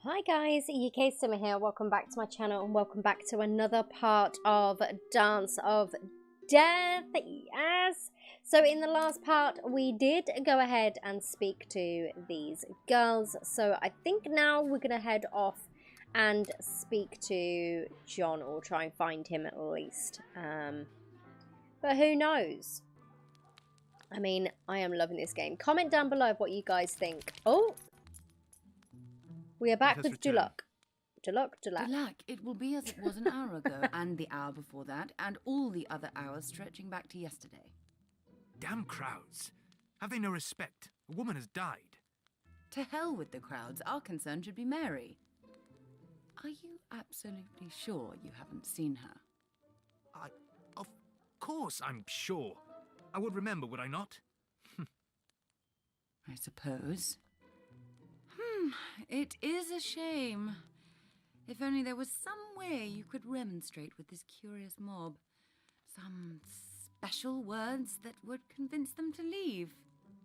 Hi guys, UK Simmer here. Welcome back to my channel and welcome back to another part of Dance of Death. Yes. So in the last part we did go ahead and speak to these girls. So I think now we're going to head off and speak to John, or try and find him at least. But who knows? I mean, I am loving this game. Comment down below of what you guys think. Oh! We are back with Dulac. Dulac. Dulac, it will be as it was an hour ago, and the hour before that, and all the other hours stretching back to yesterday. Damn crowds. Have they no respect? A woman has died. To hell with the crowds. Our concern should be Mary. Are you absolutely sure you haven't seen her? Of course I'm sure. I would remember, would I not? I suppose. It is a shame. If only there was some way you could remonstrate with this curious mob. Some special words that would convince them to leave.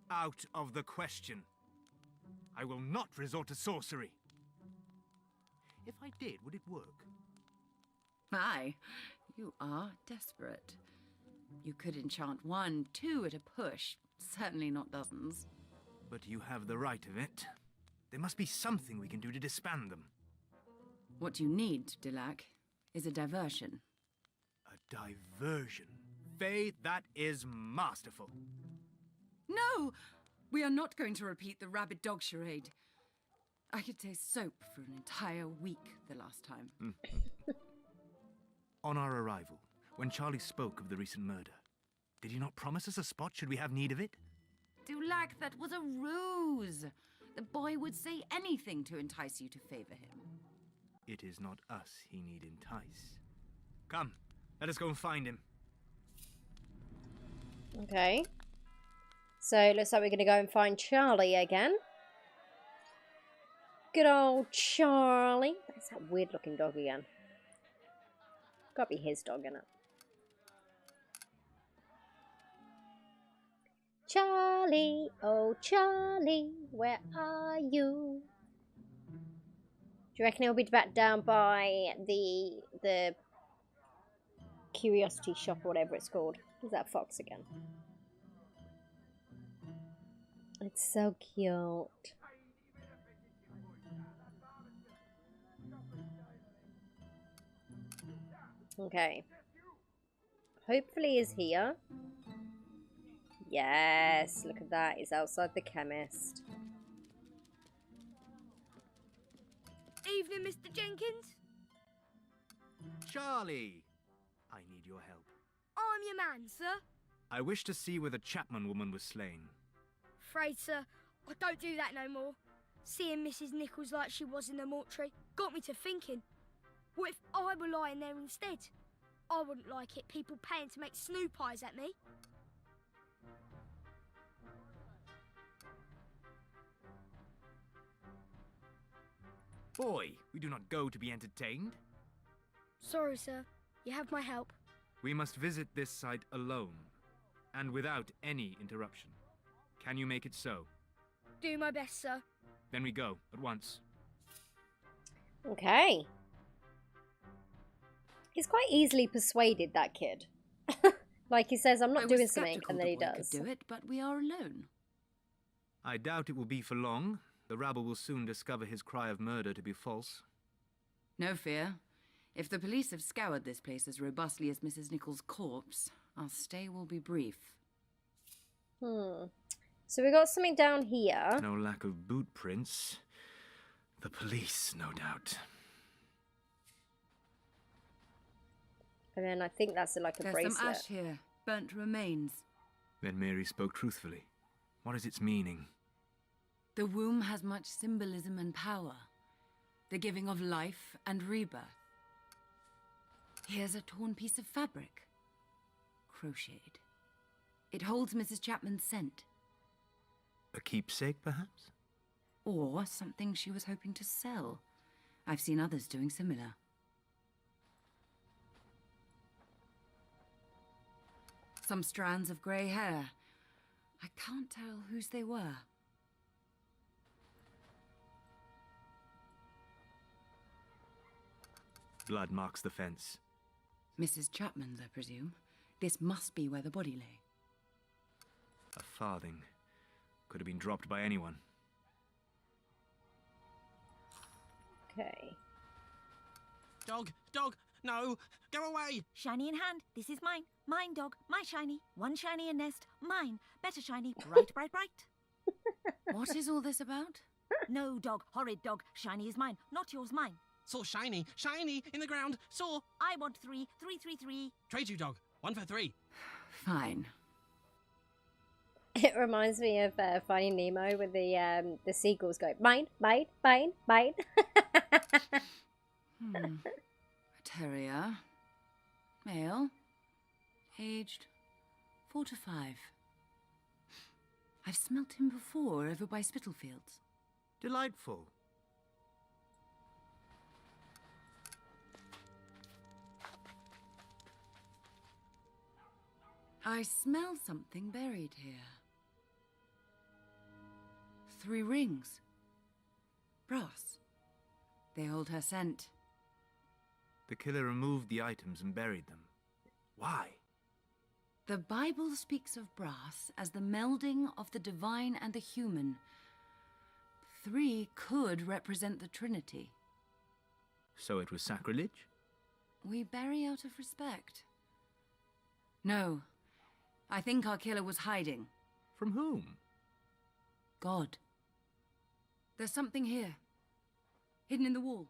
Out of the question. I will not resort to sorcery. If I did, would it work? Aye, you are desperate. You could enchant 1, 2 at a push. Certainly not dozens. But you have the right of it. There must be something we can do to disband them. What you need, Dulac, is a diversion. A diversion? Faye, that is masterful. No! We are not going to repeat the rabid dog charade. I could taste soap for an entire week the last time. On our arrival, when Charlie spoke of the recent murder, did he not promise us a spot should we have need of it? Dulac, that was a ruse. The boy would say anything to entice you to favor him. It is not us he need entice. Come, let us go and find him. Okay. So, looks like we're going to go and find Charlie again. Good old Charlie. That's that weird looking dog again. Gotta be his dog, innit? Charlie, oh Charlie, where are you? Do you reckon he'll be back down by the curiosity shop or whatever it's called? Is that fox again? It's so cute. Okay. Hopefully he's here. Yes, look at that. He's outside the chemist. Evening, Mr. Jenkins. Charlie! I need your help. I'm your man, sir. I wish to see where the Chapman woman was slain. Afraid, sir, I don't do that no more. Seeing Mrs. Nichols like she was in the mortuary got me to thinking. What if I were lying there instead? I wouldn't like it, people paying to make snoop eyes at me. Boy, we do not go to be entertained. Sorry, sir. You have my help. We must visit this site alone, and without any interruption. Can you make it so? Do my best, sir. Then we go, at once. Okay. He's quite easily persuaded, that kid. Like he says, I'm not doing something, and then he does. Could do it, but we are alone. I doubt it will be for long. The rabble will soon discover his cry of murder to be false. No fear. If the police have scoured this place as robustly as Mrs. Nichols' corpse, our stay will be brief. So we got something down here. No lack of boot prints. The police, no doubt. And then I think that's like a There's bracelet. some ash here. Burnt remains. Then Mary spoke truthfully. What is its meaning? The womb has much symbolism and power. The giving of life and rebirth. Here's a torn piece of fabric. Crocheted. It holds Mrs. Chapman's scent. A keepsake, perhaps? Or something she was hoping to sell. I've seen others doing similar. Some strands of grey hair. I can't tell whose they were. Blood marks the fence. Mrs. Chapman's, I presume. This must be where the body lay. A farthing. Could have been dropped by anyone. Okay. Dog, dog, no, go away! Shiny in hand, this is mine. Mine, dog, my shiny. One shiny in nest, mine. Better shiny, bright, bright, bright. What is all this about? No, dog, horrid dog. Shiny is mine, not yours, mine. Saw shiny, shiny in the ground, saw. I want 3, 3, 3, 3. Trade you, dog. 1 for 3. Fine. It reminds me of Finding Nemo with the seagulls go, mine, mine, mine, mine. A terrier. Male. Aged 4 to 5. I've smelt him before over by Spitalfields. Delightful. I smell something buried here. 3 rings. Brass. They hold her scent. The killer removed the items and buried them. Why? The Bible speaks of brass as the melding of the divine and the human. 3 could represent the Trinity. So it was sacrilege? We bury out of respect. No. I think our killer was hiding. From whom? God. There's something here. Hidden in the wall.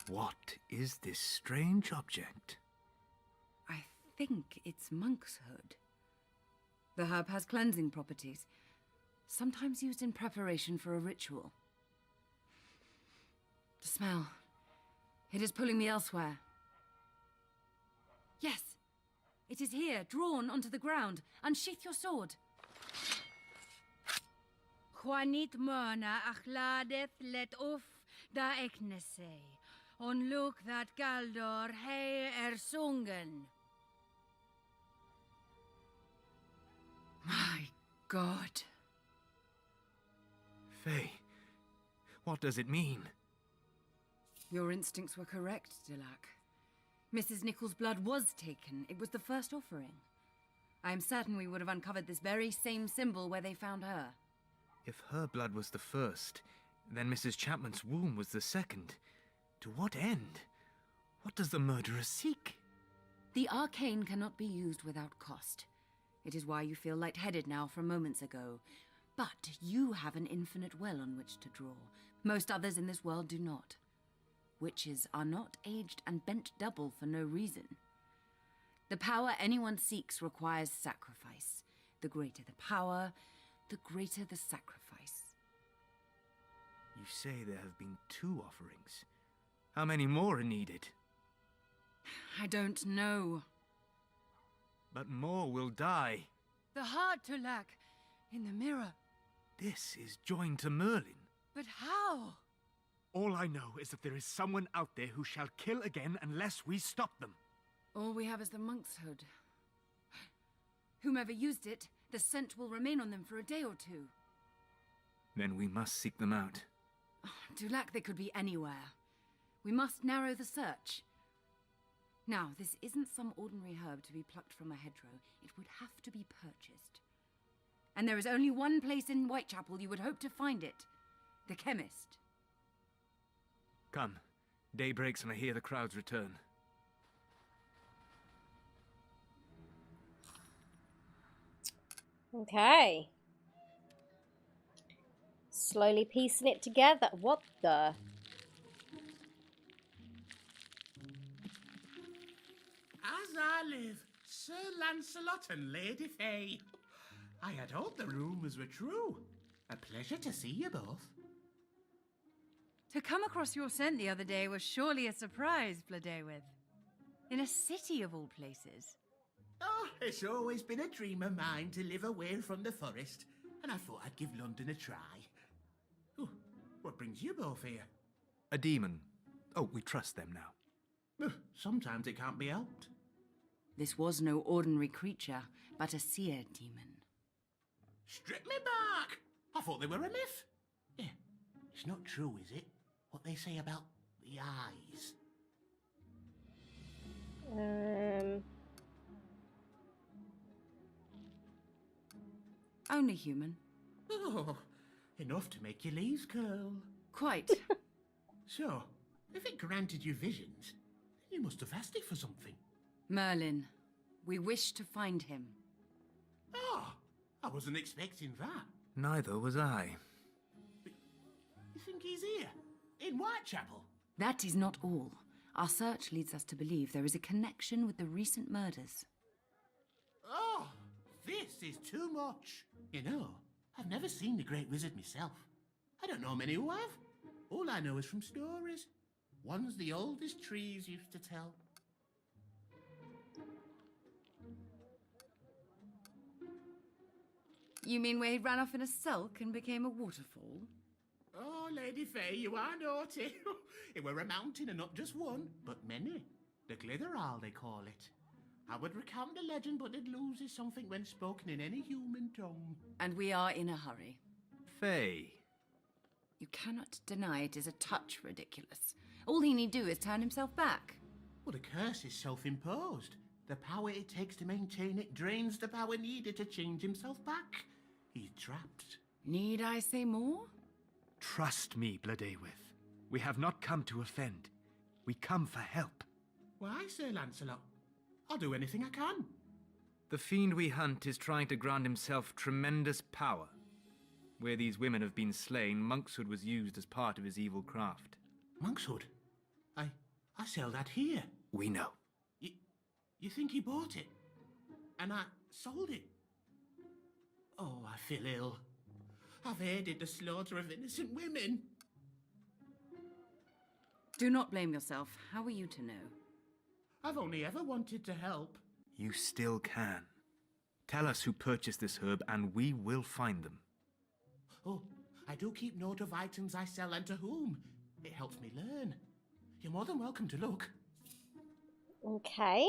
What is this strange object? I think it's monk's hood. The herb has cleansing properties, sometimes used in preparation for a ritual. The smell. It is pulling me elsewhere. Yes, it is here, drawn onto the ground. Unsheath your sword. Juanit Myrna achladeth let off da eknese, on look that Galdor hei ersungen. My God. Fey, what does it mean? Your instincts were correct, Delac. Mrs. Nichols' blood was taken. It was the first offering. I am certain we would have uncovered this very same symbol where they found her. If her blood was the first, then Mrs. Chapman's womb was the second. To what end? What does the murderer seek? The arcane cannot be used without cost. It is why you feel lightheaded now from moments ago. But you have an infinite well on which to draw. Most others in this world do not. Witches are not aged and bent double for no reason. The power anyone seeks requires sacrifice. The greater the power, the greater the sacrifice. You say there have been 2 offerings. How many more are needed? I don't know. But more will die. The heart to lack in the mirror. This is joined to Merlin. But how? All I know is that there is someone out there who shall kill again unless we stop them. All we have is the monk's hood. Whomever used it, the scent will remain on them for a day or 2. Then we must seek them out. Dulac, they could be anywhere. We must narrow the search. Now, this isn't some ordinary herb to be plucked from a hedgerow. It would have to be purchased. And there is only one place in Whitechapel you would hope to find it. The chemist. Come. Day breaks and I hear the crowds return. Okay. Slowly piecing it together. What the? As I live, Sir Lancelot and Lady Fey. I had hoped the rumours were true. A pleasure to see you both. To come across your scent the other day was surely a surprise, Bladewith. In a city of all places. Oh, it's always been a dream of mine to live away from the forest, and I thought I'd give London a try. Oh, what brings you both here? A demon. Oh, we trust them now. Sometimes it can't be helped. This was no ordinary creature, but a seer demon. Strip me back! I thought they were a myth. Yeah, it's not true, is it? What they say about the eyes. Only human. Oh, enough to make your leaves curl. Quite. So, if it granted you visions, you must have asked it for something. Merlin, we wish to find him. Oh, I wasn't expecting that. Neither was I. You think he's here? In Whitechapel? That is not all. Our search leads us to believe there is a connection with the recent murders. Oh, this is too much. You know, I've never seen the Great Wizard myself. I don't know many who have. All I know is from stories. Ones the oldest trees used to tell. You mean where he ran off in a sulk and became a waterfall? Oh, Lady Fey, you are naughty. It were a mountain, and not just one, but many. The Glitherall, they call it. I would recount the legend, but it loses something when spoken in any human tongue. And we are in a hurry. Faye. You cannot deny it is a touch ridiculous. All he need do is turn himself back. Well, the curse is self-imposed. The power it takes to maintain it drains the power needed to change himself back. He's trapped. Need I say more? Trust me, Bladewith. We have not come to offend. We come for help. Why, Sir Lancelot? I'll do anything I can. The fiend we hunt is trying to grant himself tremendous power. Where these women have been slain, monkshood was used as part of his evil craft. Monkshood? I sell that here. We know. You think he bought it? And I sold it? Oh, I feel ill. I've aided the slaughter of innocent women. Do not blame yourself. How are you to know? I've only ever wanted to help. You still can. Tell us who purchased this herb and we will find them. Oh, I do keep note of items I sell and to whom. It helps me learn. You're more than welcome to look. Okay.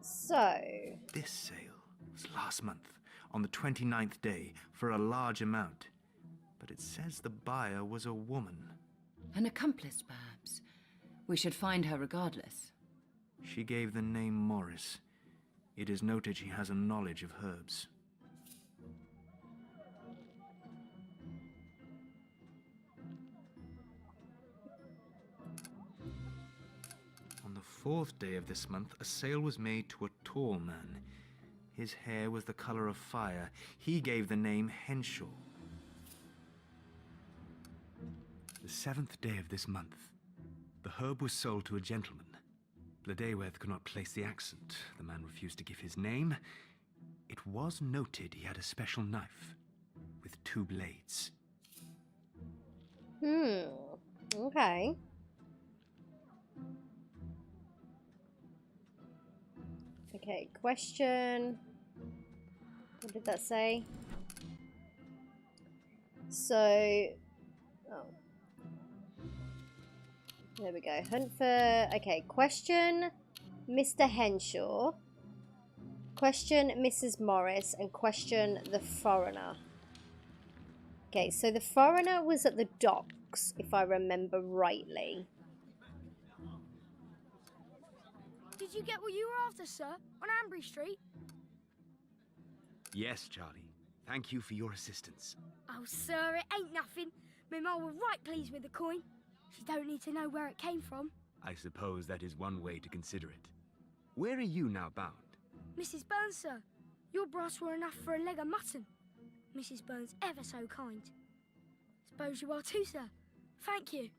So... This sale was last month, on the 29th day, for a large amount. But it says the buyer was a woman. An accomplice, perhaps. We should find her regardless. She gave the name Morris. It is noted she has a knowledge of herbs. On the 4th day of this month, a sale was made to a tall man. His hair was the color of fire. He gave the name Henshaw. The 7th day of this month, the herb was sold to a gentleman. Bladewith could not place the accent. The man refused to give his name. It was noted he had a special knife with 2 blades. Okay. Okay, question. What did that say? So... Oh. There we go. Hunt for... Okay, question Mr. Henshaw. Question Mrs. Morris. And question the foreigner. Okay, so the foreigner was at the docks, if I remember rightly. Did you get what you were after, sir? On Ambry Street? Yes, Charlie. Thank you for your assistance. Oh, sir, it ain't nothing. My ma were right pleased with the coin. She don't need to know where it came from. I suppose that is one way to consider it. Where are you now bound? Mrs. Burns, sir. Your brass were enough for a leg of mutton. Mrs. Burns ever so kind. Suppose you are too, sir. Thank you.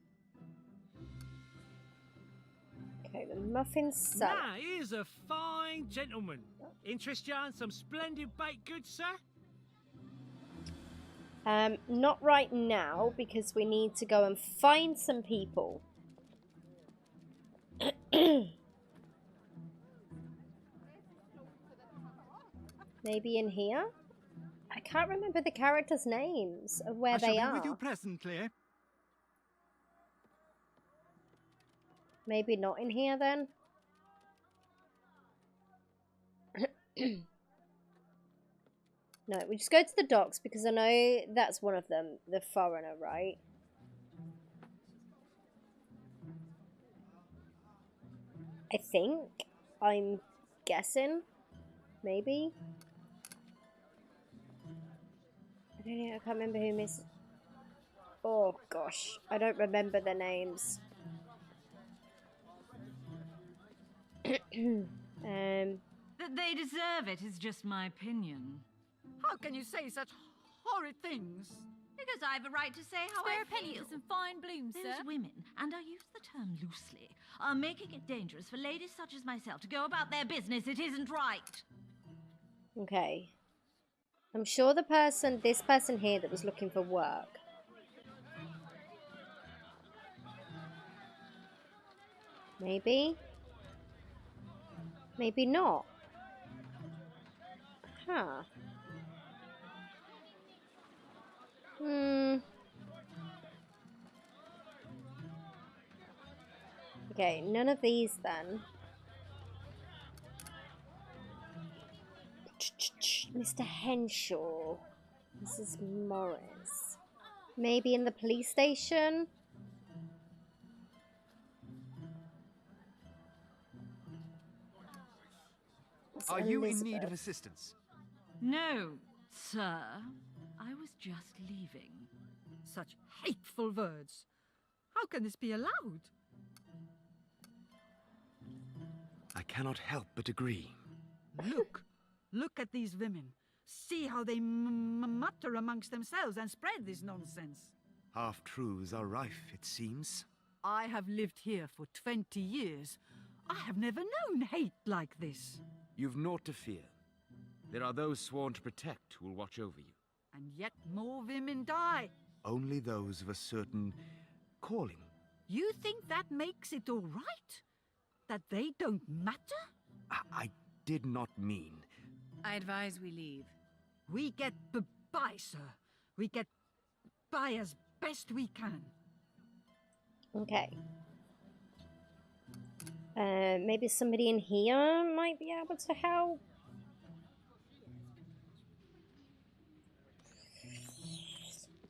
Okay, the muffin cellar. Now, here's a fine gentleman. Interest you in some splendid baked goods, sir? Not right now, because we need to go and find some people. Maybe in here? I can't remember the characters' names of where they are. With you presently. Maybe not in here then? No, we just go to the docks because I know that's one of them. The foreigner, right? I think. I'm guessing. Maybe. I don't know. I can't remember who Miss... Oh, gosh. I don't remember their names. That they deserve it is just my opinion. How can you say such horrid things? Because I have a right to say how Spare I a penny feel. for some fine blooms, Those sir. women, and I use the term loosely, are making it dangerous for ladies such as myself to go about their business. It isn't right. Okay. I'm sure this person here that was looking for work. Maybe? Maybe not. Huh. Okay, none of these then. Mr. Henshaw. Mrs. Morris. Maybe in the police station? That's Are you in need Elizabeth. of assistance? No, sir. I was just leaving. Such hateful words. How can this be allowed? I cannot help but agree. Look. Look at these women. See how they mutter amongst themselves and spread this nonsense. Half-truths are rife, it seems. I have lived here for 20 years. I have never known hate like this. You've naught to fear. There are those sworn to protect who will watch over you. And yet more women die. Only those of a certain calling. You think that makes it all right? That they don't matter? I did not mean... I advise we leave. We get by, sir. We get by as best we can. Okay. Maybe somebody in here might be able to help.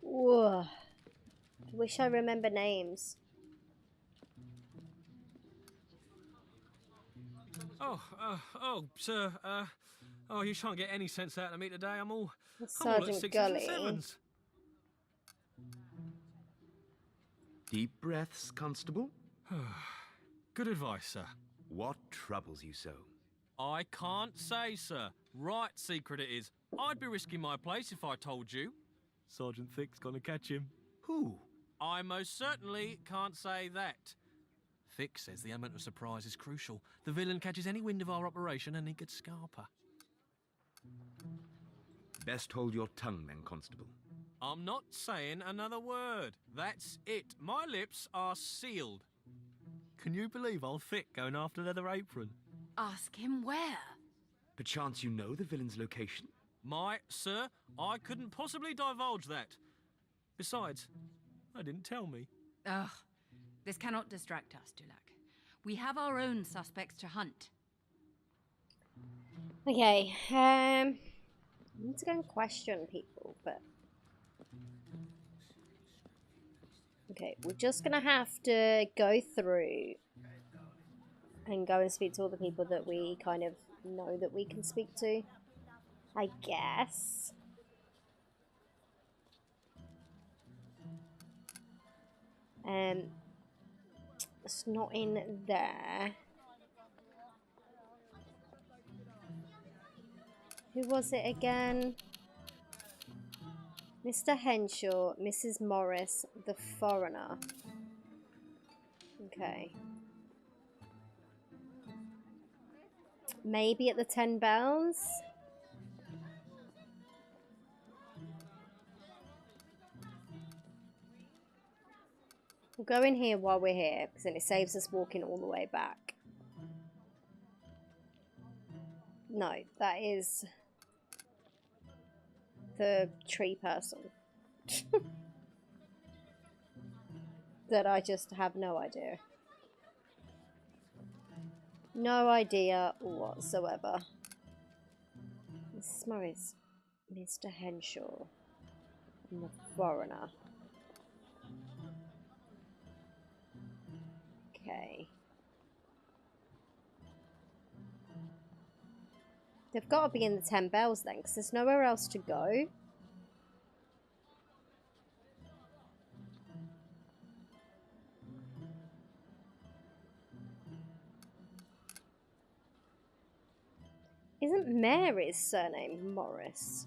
Whoa. I wish I remember names. Oh, sir, oh, you shan't get any sense out of me today. I'm all at Sergeant sixes and Gully. sevens. Deep breaths, Constable. Good advice, sir. What troubles you so? I can't say, sir. Right secret it is. I'd be risking my place if I told you. Sergeant Thick's gonna catch him. Who? I most certainly can't say that. Thick says the element of surprise is crucial. The villain catches any wind of our operation and he gets Scarper. Best hold your tongue then, Constable. I'm not saying another word. That's it. My lips are sealed. Can you believe old Thick going after Leather Apron? Ask him where. Perchance you know the villain's location? Sir, I couldn't possibly divulge that. Besides, they didn't tell me. Ugh. This cannot distract us, Dulac. We have our own suspects to hunt. Okay, I need to go and question people, but... Okay, we're just gonna have to go through and go and speak to all the people that we kind of know that we can speak to, I guess. It's not in there. Who was it again? Mr. Henshaw, Mrs. Morris, the foreigner. Okay. Maybe at the 10 Bells? We'll go in here while we're here, because then it saves us walking all the way back. No, that is the tree person. That I just have no idea. No idea whatsoever. Morris? Mr. Henshaw. I'm a foreigner. Okay. They've got to be in the 10 Bells then, because there's nowhere else to go. Isn't Mary's surname Morris?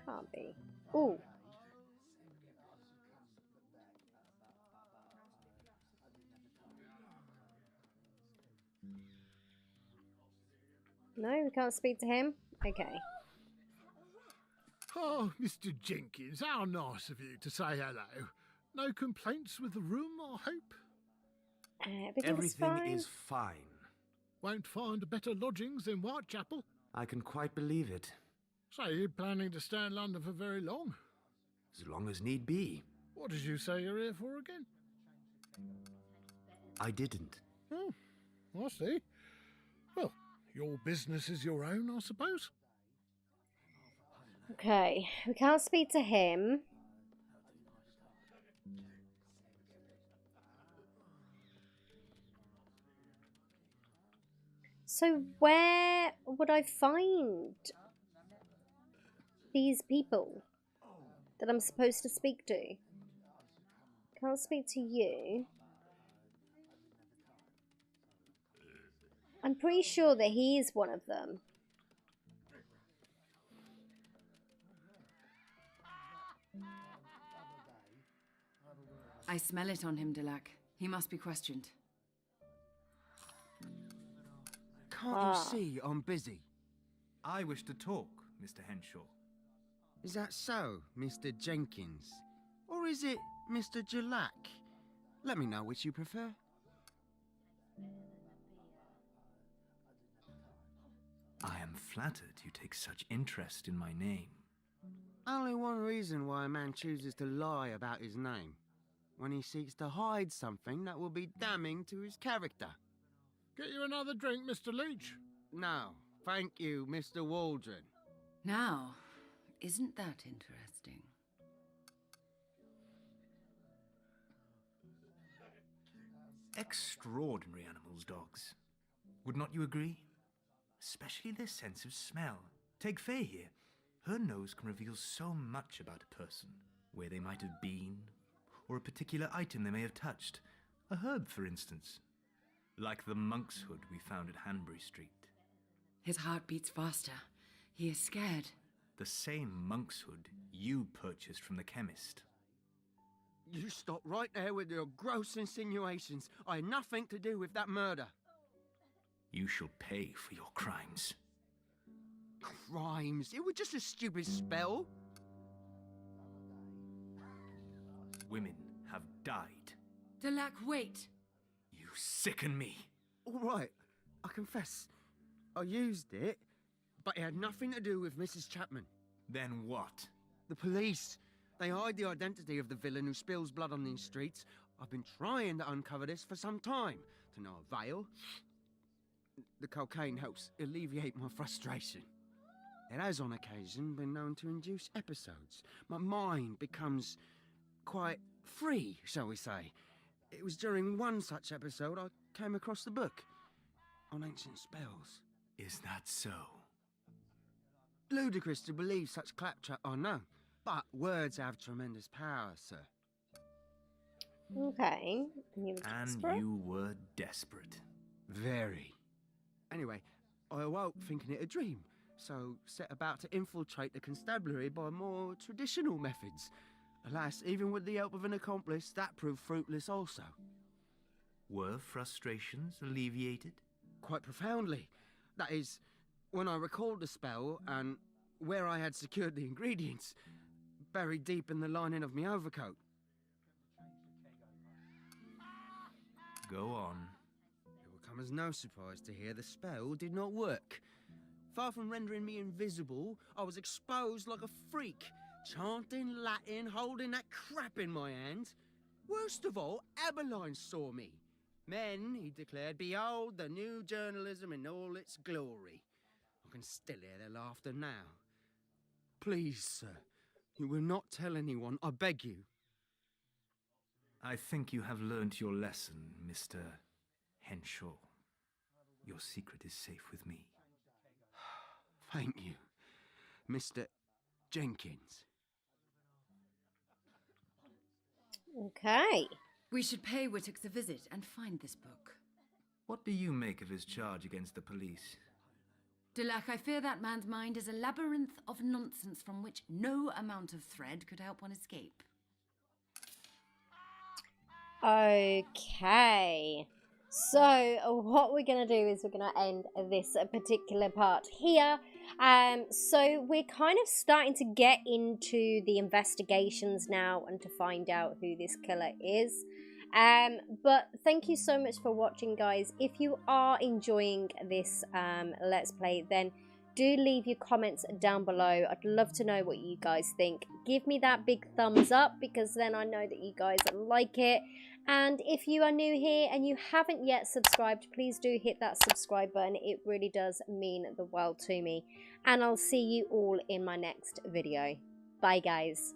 Can't be. Ooh. No, we can't speak to him? Okay. Oh, Mr. Jenkins, how nice of you to say hello. No complaints with the room, I hope? Everything is fine. Won't find better lodgings than Whitechapel. I can quite believe it. So you're planning to stay in London for very long? As long as need be. What did you say you're here for again? I didn't. Oh, I see. Well, your business is your own, I suppose. Okay, we can't speak to him. So where would I find these people that I'm supposed to speak to? Can't speak to you. I'm pretty sure that he is one of them. I smell it on him, Lac. He must be questioned. Can't you see I'm busy? I wish to talk, Mr. Henshaw. Is that so, Mr. Jenkins? Or is it Mr. Lac? Let me know which you prefer. I am flattered you take such interest in my name. Only one reason why a man chooses to lie about his name. When he seeks to hide something that will be damning to his character. Get you another drink, Mr. Leach? No, thank you, Mr. Waldron. Now, isn't that interesting? Extraordinary animals, dogs. Would not you agree? Especially their sense of smell. Take Fey here. Her nose can reveal so much about a person. Where they might have been, or a particular item they may have touched. A herb, for instance. Like the monk's hood we found at Hanbury Street. His heart beats faster. He is scared. The same monk's hood you purchased from the chemist. You stop right there with your gross insinuations. I had nothing to do with that murder. You shall pay for your crimes. Crimes? It was just a stupid spell. Women have died. Lac, wait. You sicken me. All right, I confess. I used it, but it had nothing to do with Mrs. Chapman. Then what? The police. They hide the identity of the villain who spills blood on these streets. I've been trying to uncover this for some time, to no avail. The cocaine helps alleviate my frustration. It has on occasion been known to induce episodes. My mind becomes quite free, shall we say. It was during one such episode I came across the book on ancient spells. Is that so? Ludicrous to believe such claptrap, I know. But words have tremendous power, sir. Okay. And you were desperate. Very. Anyway, I awoke thinking it a dream, so set about to infiltrate the constabulary by more traditional methods. Alas, even with the help of an accomplice, that proved fruitless also. Were frustrations alleviated? Quite profoundly. That is, when I recalled the spell and where I had secured the ingredients, buried deep in the lining of my overcoat. Go on. It will come as no surprise to hear the spell did not work. Far from rendering me invisible, I was exposed like a freak, chanting Latin, holding that crap in my hand. Worst of all, Abeline saw me. Men, he declared, behold the new journalism in all its glory. I can still hear their laughter now. Please, sir, you will not tell anyone, I beg you. I think you have learned your lesson, Mr. Henshaw. Your secret is safe with me. Thank you, Mr. Jenkins. Okay. We should pay Whittox a visit and find this book. What do you make of his charge against the police? De Lac, I fear that man's mind is a labyrinth of nonsense from which no amount of thread could help one escape. Okay. So what we're going to do is we're going to end this particular part here. So we're kind of starting to get into the investigations now and to find out who this killer is. But thank you so much for watching, guys. If you are enjoying this Let's Play, then do leave your comments down below. I'd love to know what you guys think. Give me that big thumbs up, because then I know that you guys like it. And if you are new here and you haven't yet subscribed, please do hit that subscribe button. It really does mean the world to me. And I'll see you all in my next video. Bye, guys.